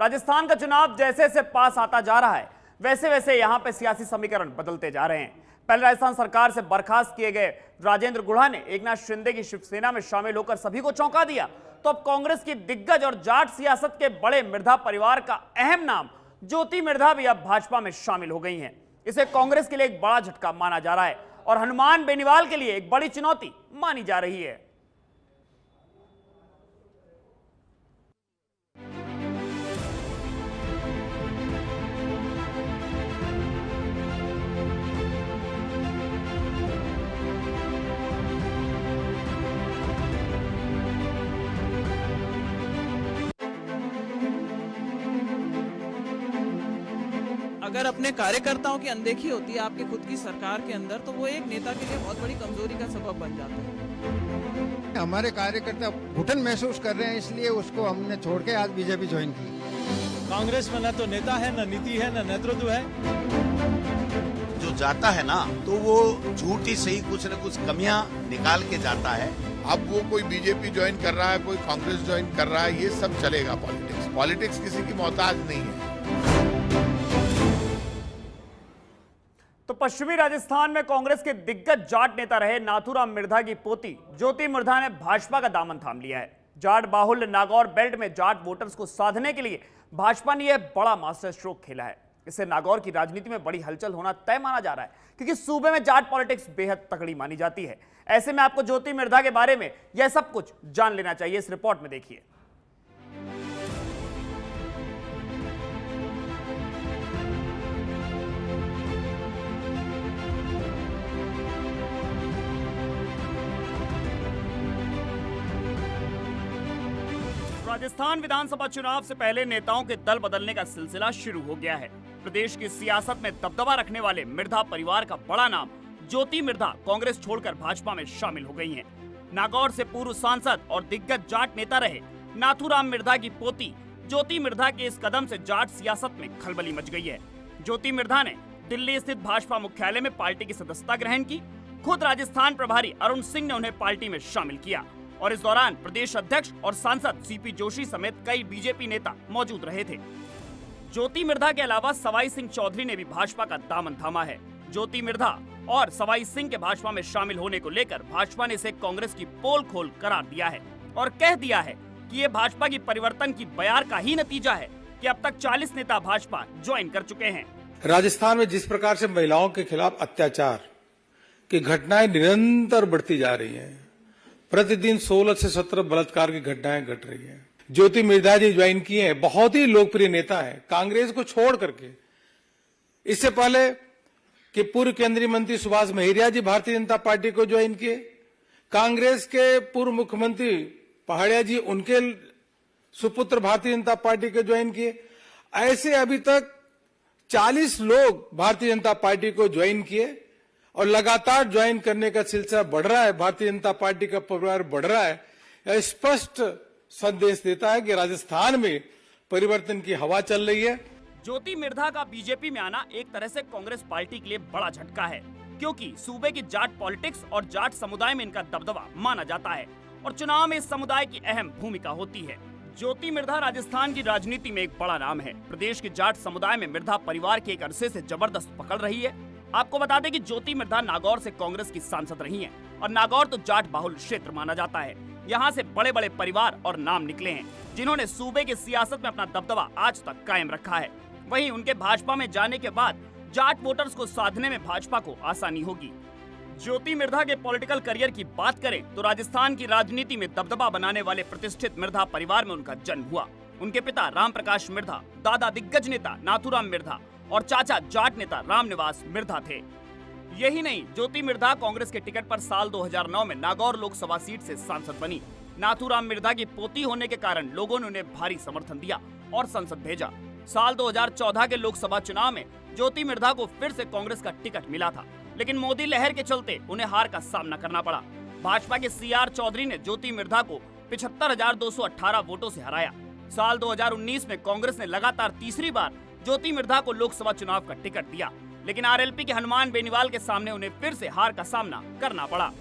राजस्थान का चुनाव जैसे जैसे पास आता जा रहा है वैसे वैसे यहां पे सियासी समीकरण बदलते जा रहे हैं। पहले राजस्थान सरकार से बर्खास्त किए गए राजेंद्र गुढ़ा ने एकनाथ शिंदे की शिवसेना में शामिल होकर सभी को चौंका दिया, तो अब कांग्रेस की दिग्गज और जाट सियासत के बड़े मिर्धा परिवार का अहम नाम ज्योति मिर्धा भी अब भाजपा में शामिल हो गई हैं। इसे कांग्रेस के लिए एक बड़ा झटका माना जा रहा है और हनुमान बेनीवाल के लिए एक बड़ी चुनौती मानी जा रही है। अगर अपने कार्यकर्ताओं की अनदेखी होती है आपके खुद की सरकार के अंदर, तो वो एक नेता के लिए बहुत बड़ी कमजोरी का सबब बन जाता है। हमारे कार्यकर्ता घुटन महसूस कर रहे हैं, इसलिए उसको हमने छोड़ के आज बीजेपी ज्वाइन की। कांग्रेस में न तो नेता है, न नीति है, न नेतृत्व है। जो जाता है ना, तो वो झूठी सही कुछ न कुछ कमियां निकाल के जाता है। अब वो कोई बीजेपी ज्वाइन कर रहा है, कोई कांग्रेस ज्वाइन कर रहा है, ये सब चलेगा। पॉलिटिक्स किसी की मोहताज नहीं है। तो पश्चिमी राजस्थान में कांग्रेस के दिग्गज जाट नेता रहे नाथूराम मिर्धा की पोती ज्योति मिर्धा ने भाजपा का दामन थाम लिया है। जाट बाहुल्य नागौर बेल्ट में जाट वोटर्स को साधने के लिए भाजपा ने यह बड़ा मास्टर स्ट्रोक खेला है। इससे नागौर की राजनीति में बड़ी हलचल होना तय माना जा रहा है, क्योंकि सूबे में जाट पॉलिटिक्स बेहद तगड़ी मानी जाती है। ऐसे में आपको ज्योति मिर्धा के बारे में यह सब कुछ जान लेना चाहिए। इस रिपोर्ट में देखिए। राजस्थान विधानसभा चुनाव से पहले नेताओं के दल बदलने का सिलसिला शुरू हो गया है। प्रदेश की सियासत में दबदबा रखने वाले मिर्धा परिवार का बड़ा नाम ज्योति मिर्धा कांग्रेस छोड़कर भाजपा में शामिल हो गई हैं। नागौर से पूर्व सांसद और दिग्गज जाट नेता रहे नाथूराम मिर्धा की पोती ज्योति मिर्धा के इस कदम से जाट सियासत में खलबली मच गई है। ज्योति मिर्धा ने दिल्ली स्थित भाजपा मुख्यालय में पार्टी की सदस्यता ग्रहण की। खुद राजस्थान प्रभारी अरुण सिंह ने उन्हें पार्टी में शामिल किया और इस दौरान प्रदेश अध्यक्ष और सांसद सीपी जोशी समेत कई बीजेपी नेता मौजूद रहे थे। ज्योति मिर्धा के अलावा सवाई सिंह चौधरी ने भी भाजपा का दामन थामा है। ज्योति मिर्धा और सवाई सिंह के भाजपा में शामिल होने को लेकर भाजपा ने इसे कांग्रेस की पोल खोल करार दिया है और कह दिया है कि ये भाजपा की परिवर्तन की बयार का ही नतीजा है कि अब तक 40 नेता भाजपा ज्वाइन कर चुके हैं। राजस्थान में जिस प्रकार से महिलाओं के खिलाफ अत्याचार की घटनाएं निरंतर बढ़ती जा रही हैं, प्रतिदिन 16 से 17 बलात्कार की घटनाएं घट रही हैं। ज्योति मिर्धा जी ज्वाइन किए हैं, बहुत ही लोकप्रिय नेता है कांग्रेस को छोड़ करके। इससे पहले कि पूर्व केंद्रीय मंत्री सुभाष महिरिया जी भारतीय जनता पार्टी को ज्वाइन किए। कांग्रेस के पूर्व मुख्यमंत्री पहाड़िया जी उनके सुपुत्र भारतीय जनता पार्टी को ज्वाइन किए। ऐसे अभी तक 40 लोग भारतीय जनता पार्टी को ज्वाइन किए और लगातार ज्वाइन करने का सिलसिला बढ़ रहा है। भारतीय जनता पार्टी का परिवार बढ़ रहा है। यह स्पष्ट संदेश देता है कि राजस्थान में परिवर्तन की हवा चल रही है। ज्योति मिर्धा का बीजेपी में आना एक तरह से कांग्रेस पार्टी के लिए बड़ा झटका है, क्योंकि सूबे की जाट पॉलिटिक्स और जाट समुदाय में इनका दबदबा माना जाता है और चुनाव में इस समुदाय की अहम भूमिका होती है। ज्योति मिर्धा राजस्थान की राजनीति में एक बड़ा नाम है। प्रदेश के जाट समुदाय में मिर्धा परिवार की एक अरसे से जबरदस्त पकड़ रही है। आपको बता दें कि ज्योति मिर्धा नागौर से कांग्रेस की सांसद रही हैं और नागौर तो जाट बाहुल क्षेत्र माना जाता है। यहाँ से बड़े बड़े परिवार और नाम निकले हैं जिन्होंने सूबे की सियासत में अपना दबदबा आज तक कायम रखा है। वहीं उनके भाजपा में जाने के बाद जाट वोटर्स को साधने में भाजपा को आसानी होगी। ज्योति मिर्धा के पॉलिटिकल करियर की बात करें तो राजस्थान की राजनीति में दबदबा बनाने वाले प्रतिष्ठित मिर्धा परिवार में उनका जन्म हुआ। उनके पिता राम प्रकाश मिर्धा, दादा दिग्गज नेता नाथूराम मिर्धा और चाचा जाट नेता रामनिवास मिर्धा थे। यही नहीं, ज्योति मिर्धा कांग्रेस के टिकट पर साल 2009 में नागौर लोकसभा सीट से सांसद बनी। नाथूराम मिर्धा की पोती होने के कारण लोगों ने उन्हें भारी समर्थन दिया और संसद भेजा। साल 2014 के लोकसभा चुनाव में ज्योति मिर्धा को फिर से कांग्रेस का टिकट मिला था, लेकिन मोदी लहर के चलते उन्हें हार का सामना करना पड़ा। भाजपा के सीआर चौधरी ने ज्योति मिर्धा को 75,218 वोटों से हराया। साल 2019 में कांग्रेस ने लगातार तीसरी बार ज्योति मिर्धा को लोकसभा चुनाव का टिकट दिया, लेकिन आरएलपी के हनुमान बेनीवाल के सामने उन्हें फिर से हार का सामना करना पड़ा।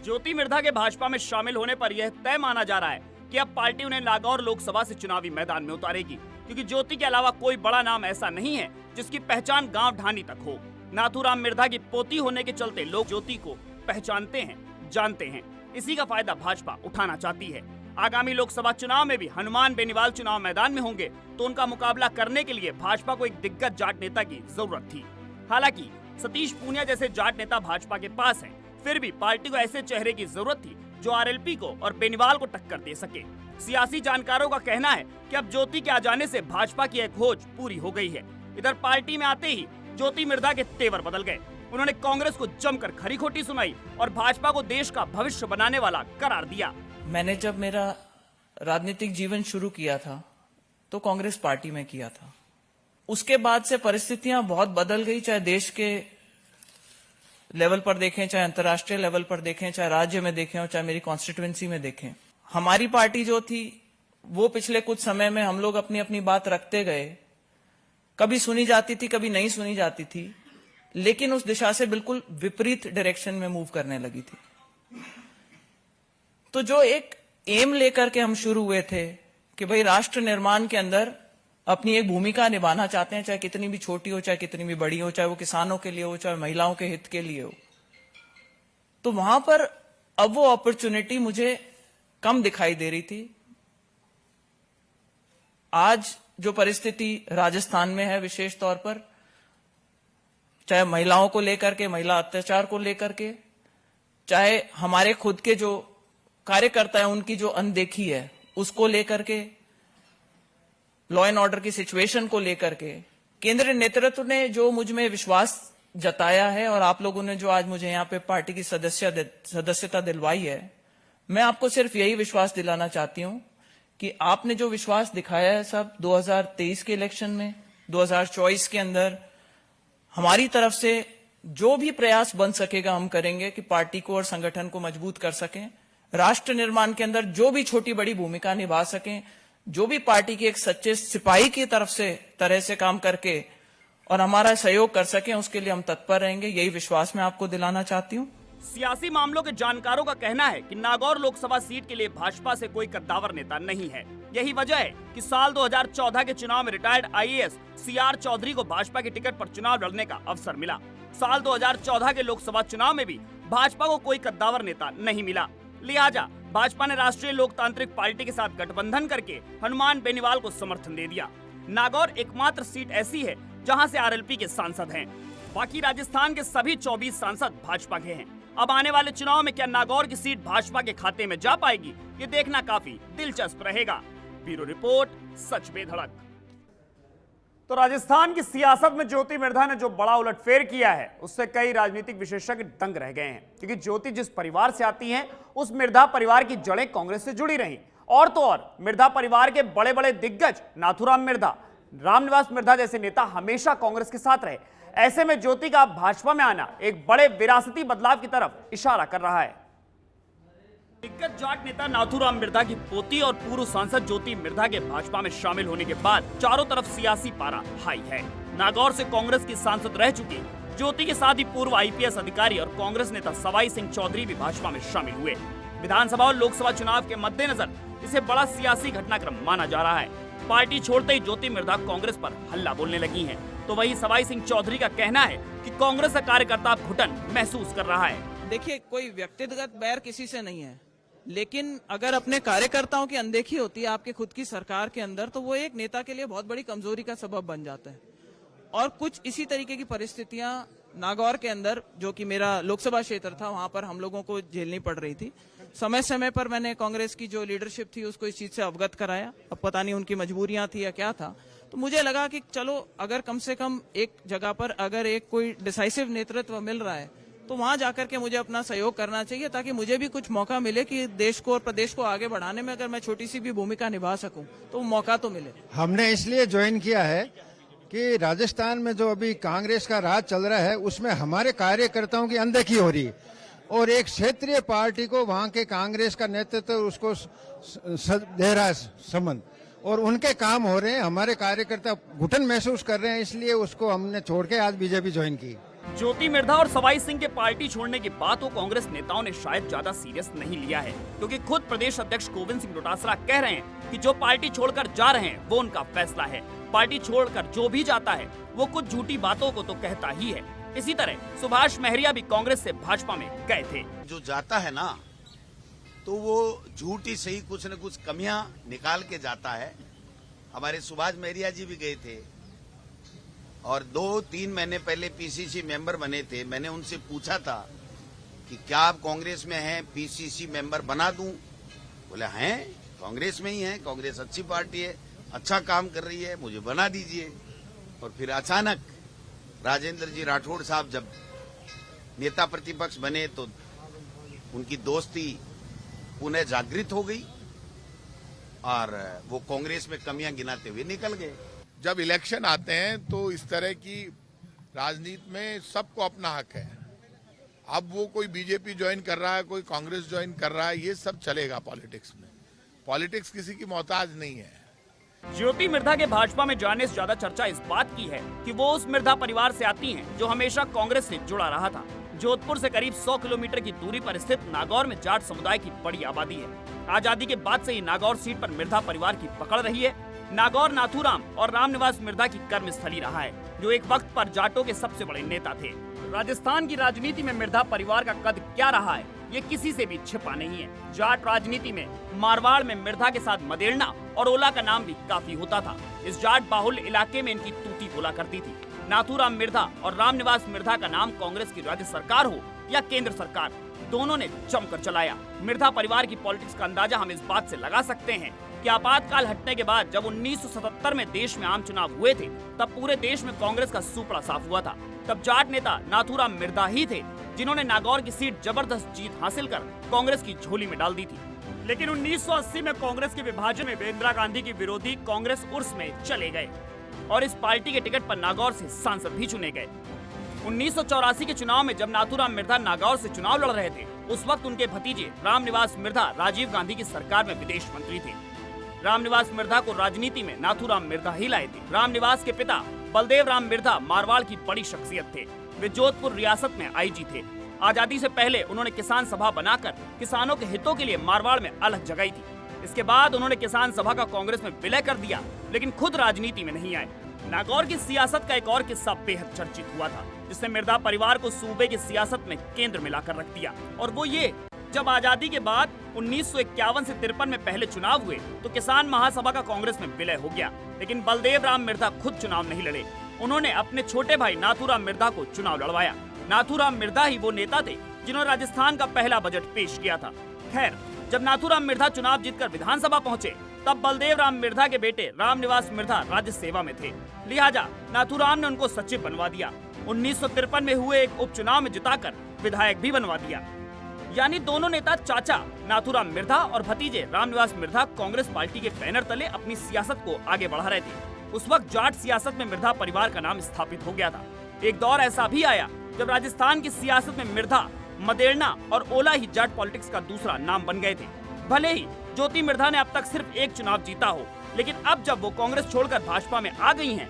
ज्योति मिर्धा के भाजपा में शामिल होने पर यह तय माना जा रहा है कि अब पार्टी उन्हें नागौर लोकसभा से चुनावी मैदान में उतारेगी, क्योंकि ज्योति के अलावा कोई बड़ा नाम ऐसा नहीं है जिसकी पहचान गांव ढानी तक हो। नाथूराम मिर्धा की पोती होने के चलते लोग ज्योति को पहचानते हैं, जानते हैं। इसी का फायदा भाजपा उठाना चाहती है। आगामी लोकसभा चुनाव में भी हनुमान बेनीवाल चुनाव मैदान में होंगे, तो उनका मुकाबला करने के लिए भाजपा को एक दिग्गज जाट नेता की जरूरत थी। हालांकि सतीश पूनिया जैसे जाट नेता भाजपा के पास हैं, फिर भी पार्टी को ऐसे चेहरे की जरूरत थी जो आरएलपी को और बेनीवाल को टक्कर दे सके। सियासी जानकारों का कहना है कि अब ज्योति के आ जाने से भाजपा की एक खोज पूरी हो गई है। इधर पार्टी में आते ही ज्योति मिर्धा के तेवर बदल गए। उन्होंने कांग्रेस को जमकर खरी खोटी सुनाई और भाजपा को देश का भविष्य बनाने वाला करार दिया। मैंने जब मेरा राजनीतिक जीवन शुरू किया था तो कांग्रेस पार्टी में किया था। उसके बाद से परिस्थितियां बहुत बदल गई, चाहे देश के लेवल पर देखें, चाहे अंतर्राष्ट्रीय लेवल पर देखें, चाहे राज्य में देखें और चाहे मेरी कॉन्स्टिट्यूएंसी में देखें। हमारी पार्टी जो थी वो पिछले कुछ समय में हम लोग अपनी अपनी बात रखते गए। कभी सुनी जाती थी, कभी नहीं सुनी जाती थी, लेकिन उस दिशा से बिल्कुल विपरीत डायरेक्शन में मूव करने लगी थी। तो जो एक एम लेकर के हम शुरू हुए थे कि भाई राष्ट्र निर्माण के अंदर अपनी एक भूमिका निभाना चाहते हैं, चाहे कितनी भी छोटी हो, चाहे कितनी भी बड़ी हो, चाहे वो किसानों के लिए हो, चाहे महिलाओं के हित के लिए हो, तो वहां पर अब वो अपॉर्चुनिटी मुझे कम दिखाई दे रही थी। आज जो परिस्थिति राजस्थान में है, विशेष तौर पर चाहे महिलाओं को लेकर के, महिला अत्याचार को लेकर के, चाहे हमारे खुद के जो कार्यकर्ता है उनकी जो अनदेखी है उसको लेकर के, लॉ एंड ऑर्डर की सिचुएशन को लेकर के, केंद्रीय नेतृत्व ने जो मुझ में विश्वास जताया है और आप लोगों ने जो आज मुझे यहाँ पे पार्टी की सदस्यता दिलवाई है, मैं आपको सिर्फ यही विश्वास दिलाना चाहती हूं कि आपने जो विश्वास दिखाया है सब 2023 के इलेक्शन में, 2024 के अंदर हमारी तरफ से जो भी प्रयास बन सकेगा हम करेंगे कि पार्टी को और संगठन को मजबूत कर सकें, राष्ट्र निर्माण के अंदर जो भी छोटी बड़ी भूमिका निभा सकें, जो भी पार्टी के एक सच्चे सिपाही की तरह से काम करके और हमारा सहयोग कर सकें, उसके लिए हम तत्पर रहेंगे। यही विश्वास मैं आपको दिलाना चाहती हूं। सियासी मामलों के जानकारों का कहना है कि नागौर लोकसभा सीट के लिए भाजपा से कोई कद्दावर नेता नहीं है। यही वजह है कि साल 2014 के चुनाव में रिटायर्ड आईएएस सीआर चौधरी को भाजपा की टिकट पर चुनाव लड़ने का अवसर मिला। साल 2014 के लोकसभा चुनाव में भी भाजपा को कोई कद्दावर नेता नहीं मिला। लिहाजा भाजपा ने राष्ट्रीय लोकतांत्रिक पार्टी के साथ गठबंधन करके हनुमान बेनीवाल को समर्थन दे दिया। नागौर एकमात्र सीट ऐसी है जहां से आरएलपी के सांसद हैं। बाकी राजस्थान के सभी 24 सांसद भाजपा के हैं। अब आने वाले चुनाव में क्या नागौर की सीट भाजपा के खाते में जा पाएगी, ये देखना काफी दिलचस्प रहेगा। ब्यूरो रिपोर्ट, सच पे धड़क। तो राजस्थान की सियासत में ज्योति मिर्धा ने जो बड़ा उलटफेर किया है उससे कई राजनीतिक विशेषज्ञ दंग रह गए हैं, क्योंकि ज्योति जिस परिवार से आती हैं उस मिर्धा परिवार की जड़ें कांग्रेस से जुड़ी रहीं। और तो और मिर्धा परिवार के बड़े बड़े दिग्गज नाथूराम मिर्धा, रामनिवास मिर्धा जैसे नेता हमेशा कांग्रेस के साथ रहे। ऐसे में ज्योति का भाजपा में आना एक बड़े विरासती बदलाव की तरफ इशारा कर रहा है। दिग्गज जाट नेता नाथूराम मिर्धा की पोती और पूर्व सांसद ज्योति मिर्धा के भाजपा में शामिल होने के बाद चारों तरफ सियासी पारा हाई है। नागौर से कांग्रेस की सांसद रह चुकी ज्योति के साथ ही पूर्व आईपीएस अधिकारी और कांग्रेस नेता सवाई सिंह चौधरी भी भाजपा में शामिल हुए। विधानसभा और लोकसभा चुनाव के मद्देनजर इसे बड़ा सियासी घटनाक्रम माना जा रहा है। पार्टी छोड़ते ही ज्योति मिर्धा कांग्रेस पर हल्ला बोलने लगी हैं, तो वही सवाई सिंह चौधरी का कहना है कि कांग्रेस का कार्यकर्ता घुटन महसूस कर रहा है। देखिए, कोई व्यक्तिगत बैर किसी से नहीं है, लेकिन अगर अपने कार्यकर्ताओं की अनदेखी होती है आपके खुद की सरकार के अंदर, तो वो एक नेता के लिए बहुत बड़ी कमजोरी का सबब बन जाता है। और कुछ इसी तरीके की परिस्थितियां नागौर के अंदर, जो कि मेरा लोकसभा क्षेत्र था, वहां पर हम लोगों को झेलनी पड़ रही थी। समय समय पर मैंने कांग्रेस की जो लीडरशिप थी उसको इस चीज से अवगत कराया। अब पता नहीं उनकी मजबूरियां थी या क्या था, तो मुझे लगा कि चलो अगर कम से कम एक जगह पर अगर एक कोई डिसाइसिव नेतृत्व मिल रहा है तो वहां जाकर के मुझे अपना सहयोग करना चाहिए, ताकि मुझे भी कुछ मौका मिले कि देश को और प्रदेश को आगे बढ़ाने में अगर मैं छोटी सी भी भूमिका निभा सकूं तो मौका तो मिले। हमने इसलिए ज्वाइन किया है कि राजस्थान में जो अभी कांग्रेस का राज चल रहा है उसमें हमारे कार्यकर्ताओं की अनदेखी हो रही है और एक क्षेत्रीय पार्टी को वहां के कांग्रेस का नेतृत्व उसको दे रहा है संबंध, और उनके काम हो रहे हैं। हमारे कार्यकर्ता घुटन महसूस कर रहे हैं, इसलिए उसको हमने छोड़ के आज बीजेपी ज्वाइन की। ज्योति मिर्धा और सवाई सिंह के पार्टी छोड़ने की बात को कांग्रेस नेताओं ने शायद ज्यादा सीरियस नहीं लिया है, क्योंकि खुद प्रदेश अध्यक्ष गोविंद सिंह डोटासरा कह रहे हैं कि जो पार्टी छोड़कर जा रहे हैं वो उनका फैसला है। पार्टी छोड़कर जो भी जाता है वो कुछ झूठी बातों को तो कहता ही है। इसी तरह सुभाष महरिया भी कांग्रेस से भाजपा में गए थे। जो जाता है ना तो वो झूठ ही सही कुछ न कुछ कमियां निकाल के जाता है। हमारे सुभाष महरिया जी भी गए थे और 2-3 महीने पहले पीसीसी मेंबर बने थे। मैंने उनसे पूछा था कि क्या आप कांग्रेस में हैं, पीसीसी मेंबर बना दूं? बोले हैं, कांग्रेस में ही हैं, कांग्रेस अच्छी पार्टी है, अच्छा काम कर रही है, मुझे बना दीजिए। और फिर अचानक राजेंद्र जी राठौड़ साहब जब नेता प्रतिपक्ष बने तो उनकी दोस्ती पुनः जागृत हो गई और वो कांग्रेस में कमियां गिनाते हुए निकल गए। जब इलेक्शन आते हैं तो इस तरह की राजनीति में सबको अपना हक है। अब वो कोई बीजेपी ज्वाइन कर रहा है, कोई कांग्रेस ज्वाइन कर रहा है, ये सब चलेगा पॉलिटिक्स में। पॉलिटिक्स किसी की मोहताज नहीं है। ज्योति मिर्धा के भाजपा में जाने से ज्यादा चर्चा इस बात की है कि वो उस मिर्धा परिवार से आती हैं जो हमेशा कांग्रेस से जुड़ा रहा था। जोधपुर से करीब 100 किलोमीटर की दूरी पर स्थित नागौर में जाट समुदाय की बड़ी आबादी है। आजादी के बाद से ही नागौर सीट पर मिर्धा परिवार की पकड़ रही है। नागौर नाथूराम और रामनिवास मिर्धा की कर्मस्थली रहा है, जो एक वक्त पर जाटों के सबसे बड़े नेता थे। राजस्थान की राजनीति में मिर्धा परिवार का कद क्या रहा है ये किसी से भी छिपा नहीं है। जाट राजनीति में मारवाड़ में मिर्धा के साथ मदेड़ना और ओला का नाम भी काफी होता था। इस जाट बाहुल इलाके में इनकी तूती बोला करती थी। नाथूराम मिर्धा और रामनिवास मिर्धा का नाम कांग्रेस की राज्य सरकार हो या केंद्र सरकार, दोनों ने जमकर चलाया। मिर्धा परिवार की पॉलिटिक्स का अंदाजा हम इस बात से लगा सकते हैं कि आपातकाल हटने के बाद जब 1977 में देश में आम चुनाव हुए थे तब पूरे देश में कांग्रेस का सुपड़ा साफ हुआ था। तब जाट नेता नाथूराम मिर्धा ही थे जिन्होंने नागौर की सीट जबरदस्त जीत हासिल कर कांग्रेस की झोली में डाल दी थी। लेकिन 1980 में कांग्रेस के विभाजन में इंदिरा गांधी की विरोधी कांग्रेस उर्स में चले गए और इस पार्टी के टिकट पर नागौर से सांसद भी चुने गए। 1984 के चुनाव में जब नाथूराम मिर्धा नागौर से चुनाव लड़ रहे थे उस वक्त उनके भतीजे रामनिवास मिर्धा राजीव गांधी की सरकार में विदेश मंत्री थे। रामनिवास मिर्धा को राजनीति में नाथूराम मिर्धा ही लाए थे। रामनिवास के पिता बलदेव राम मिर्धा मारवाड़ की बड़ी शख्सियत थे। वे जोधपुर रियासत में आईजी थे। आजादी से पहले उन्होंने किसान सभा बनाकर किसानों के हितों के लिए मारवाड़ में अलग जगाई थी। इसके बाद उन्होंने किसान सभा का कांग्रेस में विलय कर दिया, लेकिन खुद राजनीति में नहीं आए। नागौर की सियासत का एक और किस्सा बेहद चर्चित हुआ था, जिसने मिर्धा परिवार को सूबे की सियासत में केंद्र में लाकर रख दिया। और वो ये, जब आजादी के बाद 1951 से 53 में पहले चुनाव हुए तो किसान महासभा का कांग्रेस में विलय हो गया, लेकिन बलदेव राम मिर्धा खुद चुनाव नहीं लड़े। उन्होंने अपने छोटे भाई नाथूराम मिर्धा को चुनाव लड़वाया। नाथूराम मिर्धा ही वो नेता थे जिन्होंने राजस्थान का पहला बजट पेश किया था। खैर, जब नाथूराम मिर्धा चुनाव जीतकर विधानसभा पहुंचे तब बलदेव राम मिर्धा के बेटे रामनिवास मिर्धा राज्य सेवा में थे, लिहाजा नाथूराम ने उनको सचिव बनवा दिया। 1953 में हुए एक उपचुनाव में जिताकर विधायक भी बनवा दिया। यानी दोनों नेता चाचा नाथूराम मिर्धा और भतीजे रामनिवास मिर्धा कांग्रेस पार्टी के बैनर तले अपनी सियासत को आगे बढ़ा रहे थे। उस वक्त जाट सियासत में मिर्धा परिवार का नाम स्थापित हो गया था। एक दौर ऐसा भी आया जब राजस्थान की सियासत में मिर्धा, मदेड़ना और ओला ही जाट पॉलिटिक्स का दूसरा नाम बन गए थे। भले ही ज्योति मिर्धा ने अब तक सिर्फ एक चुनाव जीता हो, लेकिन अब जब वो कांग्रेस छोड़कर भाजपा में आ गई हैं,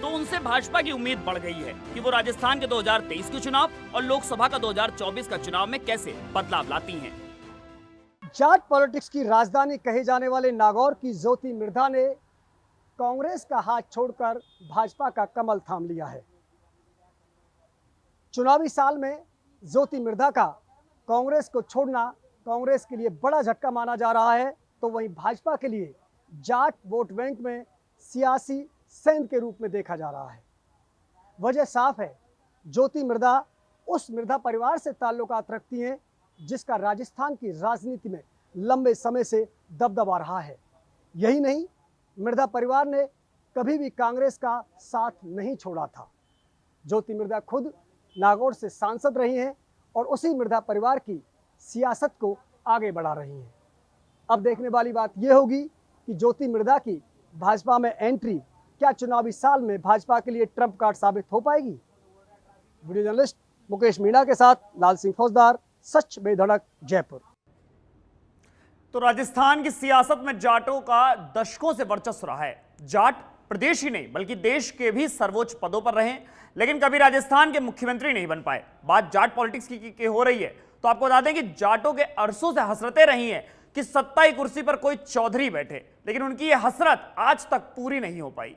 तो उनसे भाजपा की उम्मीद बढ़ गई है कि वो राजस्थान के 2023 के चुनाव और लोकसभा का 2024 का चुनाव में कैसे बदलाव लाती हैं। जाट पॉलिटिक्स की राजधानी कहे जाने वाले नागौर की ज्योति मिर्धा ने कांग्रेस का हाथ छोड़कर भाजपा का कमल थाम लिया है। चुनावी साल में ज्योति मिर्धा का कांग्रेस को छोड़ना कांग्रेस के लिए बड़ा झटका माना जा रहा है, तो वहीं भाजपा के लिए जाट वोट बैंक में सियासी सेंध के रूप में देखा जा रहा है। वजह साफ है, ज्योति मिर्धा उस मिर्धा परिवार से ताल्लुकात रखती हैं जिसका राजस्थान की राजनीति में लंबे समय से दबदबा रहा है। यही नहीं, मिर्धा परिवार ने कभी भी कांग्रेस का साथ नहीं छोड़ा था। ज्योति मिर्धा खुद नागौर से सांसद रही हैं और उसी मिर्धा परिवार की सियासत को आगे बढ़ा रही हैं। अब देखने वाली बात यह होगी कि ज्योति मिर्धा की भाजपा में एंट्री क्या चुनावी साल में भाजपा के लिए ट्रम्प कार्ड साबित हो पाएगी। वीडियो जर्नलिस्ट मुकेश मीणा के साथ लाल सिंह फौजदार, सच बेधड़क, जयपुर। तो राजस्थान की सियासत में जाटों का दशकों से वर्चस्व रहा है। जाट प्रदेश ही नहीं बल्कि देश के भी सर्वोच्च पदों पर रहे, लेकिन कभी राजस्थान के मुख्यमंत्री नहीं बन पाए। बात जाट पॉलिटिक्स की हो रही है तो आपको बता दें कि जाटों के अरसों से हसरतें रही हैं कि सत्ताई कुर्सी पर कोई चौधरी बैठे, लेकिन उनकी यह हसरत आज तक पूरी नहीं हो पाई।